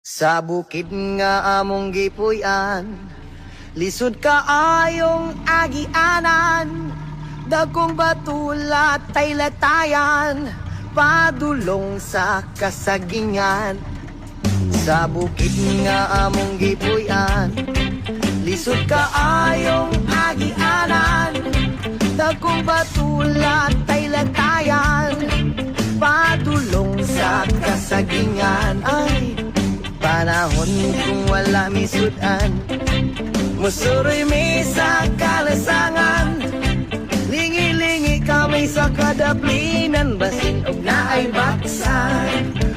Sa bukid nga among gipuy-an, lisod ka ayong agianan, dagkong batulat tay latayan, padulong sa kasagingan. Sa bukid nga among gipuy-an, lisod ka ayong agianan, dagkong batulat tay latayan, padulong sa kasagingan. Ay, panahon kung wala misudan, musuroy mi sa kalasangan, lingi-lingi kami sa kadaplinan, basin og naay baksan.